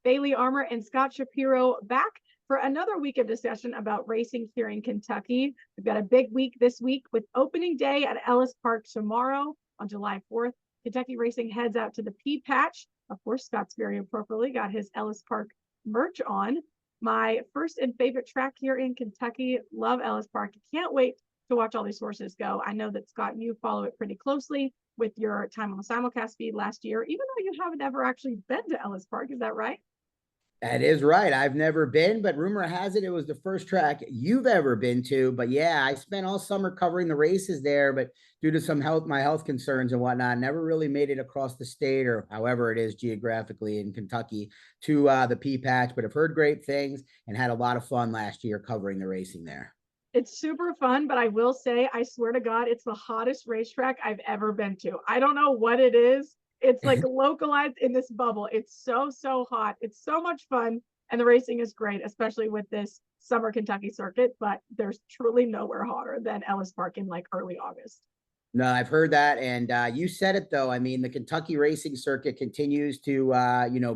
Bailey Armour and Scott Shapiro back for another week of discussion about racing here in Kentucky. We've got a big week this week with opening day at Ellis Park tomorrow on July 4th. Kentucky Racing heads out to the P Patch. Of course, Scott's very appropriately got his Ellis Park merch on. My first and favorite track here in Kentucky. Love Ellis Park. Can't wait to watch all these horses go. I know that, Scott, you follow it pretty closely with your time on the simulcast feed last year, even though you haven't ever actually been to Ellis Park. Is that right? That is right. I've never been, but rumor has it was the first track you've ever been to. But yeah, I spent all summer covering the races there, but due to my health concerns and whatnot, never really made it across the state or however it is geographically in Kentucky to the P Patch. But I've heard great things and had a lot of fun last year covering the racing there. It's super fun, but I will say, I swear to God, it's the hottest racetrack I've ever been to. I don't know what it is. It's like localized in this bubble. It's so hot. It's so much fun. And the racing is great, especially with this summer Kentucky circuit. But there's truly nowhere hotter than Ellis Park in like early August. No, I've heard that, and you said it though. I mean, the Kentucky racing circuit continues to,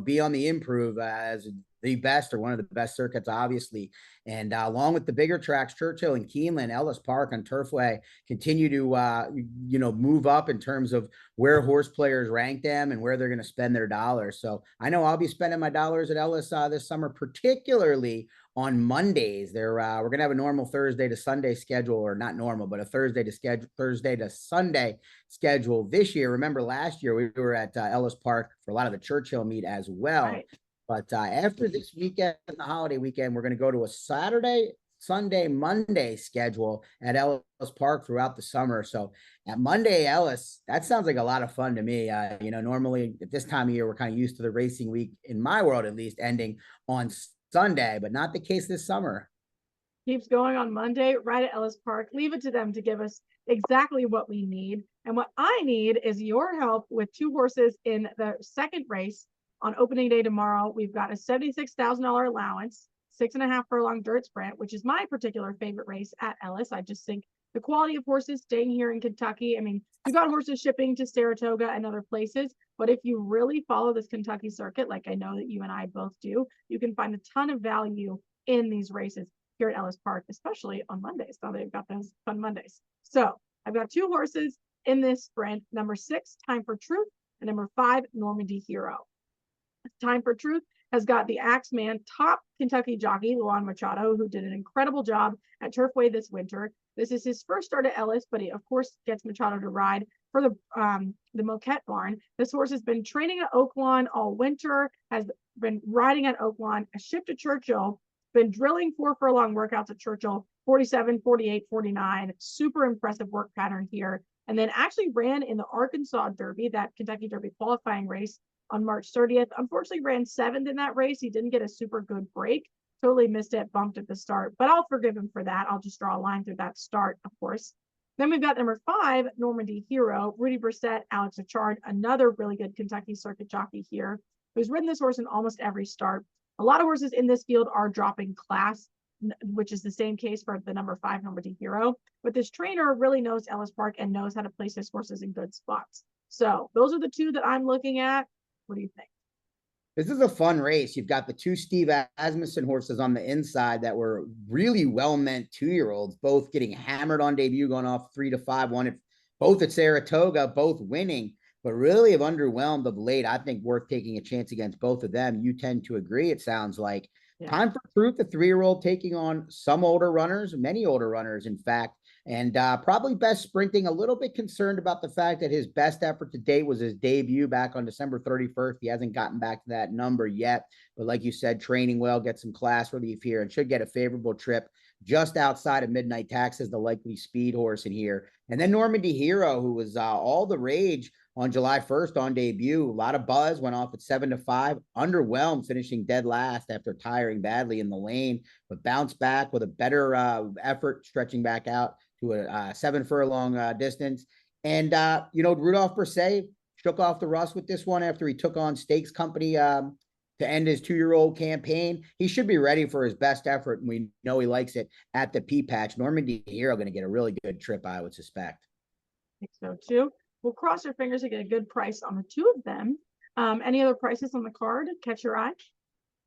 be on the improve as the best or one of the best circuits, obviously. And along with the bigger tracks, Churchill and Keeneland, Ellis Park on Turfway continue to, move up in terms of where horse players rank them and where they're going to spend their dollars. So I know I'll be spending my dollars at Ellis this summer, particularly on Mondays. We're gonna have a normal Thursday to Sunday schedule, or not normal, but a Thursday to Sunday schedule this year. Remember last year we were at Ellis Park for a lot of the Churchill meet as well. Right. But after this weekend, the holiday weekend, we're gonna go to a Saturday, Sunday, Monday schedule at Ellis Park throughout the summer. So at Monday, Ellis, that sounds like a lot of fun to me. Normally at this time of year, we're kind of used to the racing week, in my world at least, ending on Sunday, but not the case this summer. Keeps going on Monday, right at Ellis Park. Leave it to them to give us exactly what we need. And what I need is your help with two horses in the second race on opening day tomorrow. We've got a $76,000 allowance, 6.5 furlong dirt sprint, which is my particular favorite race at Ellis. I just think the quality of horses staying here in Kentucky. I mean, you've got horses shipping to Saratoga and other places, but if you really follow this Kentucky circuit, like I know that you and I both do, you can find a ton of value in these races here at Ellis Park, especially on Mondays. Now they've got those fun Mondays. So I've got two horses in this sprint. Number 6, Time for Truth, and number 5, Normandy Hero. Time for Truth has got the Axeman top Kentucky jockey, Luan Machado, who did an incredible job at Turfway this winter. This is his first start at Ellis, but he, of course, gets Machado to ride for the Moquette barn. This horse has been training at Oaklawn all winter, has been riding at Oaklawn, a shift to Churchill, been drilling 4 furlong workouts at Churchill, 47, 48, 49. Super impressive work pattern here. And then actually ran in the Arkansas Derby, that Kentucky Derby qualifying race on March 30th. Unfortunately, ran 7th in that race. He didn't get a super good break. Totally missed it, bumped at the start, but I'll forgive him for that. I'll just draw a line through that start, of course. Then we've got number 5, Normandy Hero, Rudy Brissett, Alex Achard, another really good Kentucky circuit jockey here, who's ridden this horse in almost every start. A lot of horses in this field are dropping class, which is the same case for the number 5, Normandy Hero. But this trainer really knows Ellis Park and knows how to place his horses in good spots. So those are the two that I'm looking at. What do you think? This is a fun race. You've got the two Steve Asmussen horses on the inside that were really well-meant 2-year-olds, both getting hammered on debut, going off 3 to 5, both at Saratoga, both winning, but really have underwhelmed of late. I think worth taking a chance against both of them. You tend to agree, it sounds like. Yeah. Time for Truth, the 3-year-old taking on some older runners, many older runners, in fact. And probably best sprinting. A little bit concerned about the fact that his best effort to date was his debut back on December 31st. He hasn't gotten back to that number yet. But like you said, training well, get some class relief here, and should get a favorable trip just outside of Midnight Taxes, the likely speed horse in here. And then Normandy Hero, who was all the rage on July 1st on debut. A lot of buzz, went off at 7 to 5, underwhelmed, finishing dead last after tiring badly in the lane, but bounced back with a better effort, stretching back out to a 7 furlong distance. And, Rudolph Brissett shook off the rust with this one after he took on Stakes Company to end his 2-year-old campaign. He should be ready for his best effort, and we know he likes it at the P Patch. Normandy Hero going to get a really good trip, I would suspect. I think so, too. We'll cross your fingers to get a good price on the two of them. Any other prices on the card catch your eye?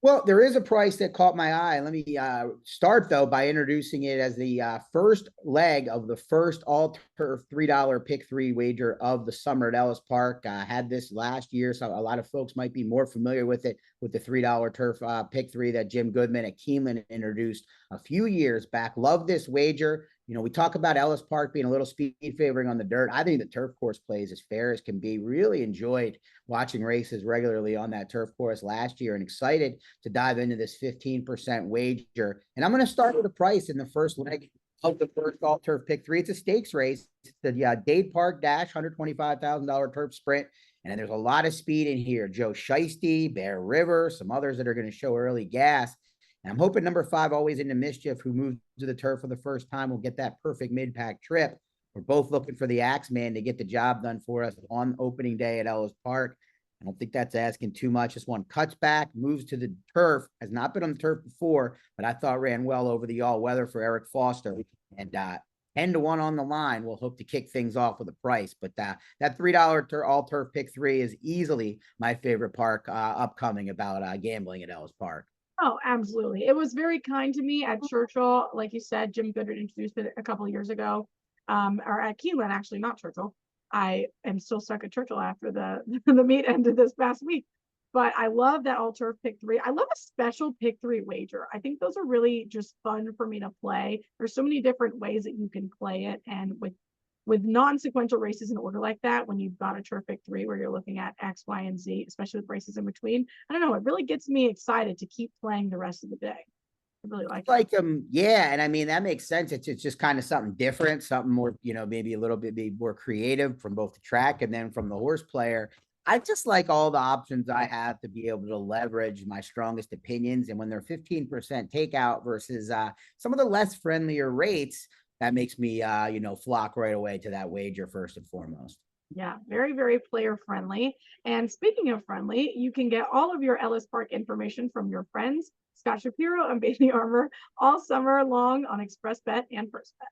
Well, there is a price that caught my eye. Let me start though by introducing it as the first leg of the first all turf $3 pick three wager of the summer at Ellis Park. Had this last year, so a lot of folks might be more familiar with it with the $3 turf pick three that Jim Goodman at Keeneland introduced a few years back. Love this wager. You know, we talk about Ellis Park being a little speed favoring on the dirt. I think the turf course plays as fair as can be. Really enjoyed watching races regularly on that turf course last year and excited to dive into this 15% wager. And I'm going to start with a price in the first leg of the first all turf pick three. It's a stakes race. It's the Dade Park Dash, $125,000 turf sprint. And there's a lot of speed in here. Joe Shiesty, Bear River, some others that are going to show early gas. And I'm hoping number 5, Always Into Mischief, who moved to the turf for the first time, will get that perfect mid-pack trip. We're both looking for the Axeman to get the job done for us on opening day at Ellis Park. I don't think that's asking too much. This one cuts back, moves to the turf, has not been on the turf before, but I thought ran well over the all-weather for Eric Foster. And 10-1 on the line. We'll hope to kick things off with a price. But that $3 all-turf pick three is easily my favorite park upcoming about gambling at Ellis Park. Oh, absolutely. It was very kind to me at Churchill. Like you said, Jim Goodrich introduced it a couple of years ago, or at Keeneland, actually, not Churchill. I am still stuck at Churchill after the the meet ended this past week. But I love that all turf pick three. I love a special pick three wager. I think those are really just fun for me to play. There's so many different ways that you can play it, and with non-sequential races in order like that, when you've got a turf pick three where you're looking at X, Y, and Z, especially with races in between, I don't know, it really gets me excited to keep playing the rest of the day. I really like yeah, and I mean that makes sense. It's just kind of something different, something more, maybe a little bit more creative from both the track and then from the horse player. I just like all the options I have to be able to leverage my strongest opinions. And when they're 15% takeout versus some of the less friendlier rates, that makes me flock right away to that wager first and foremost. Yeah, very, very player friendly. And speaking of friendly, you can get all of your Ellis Park information from your friends, Scott Shapiro and Bailey Armour, all summer long on Express Bet and First Bet.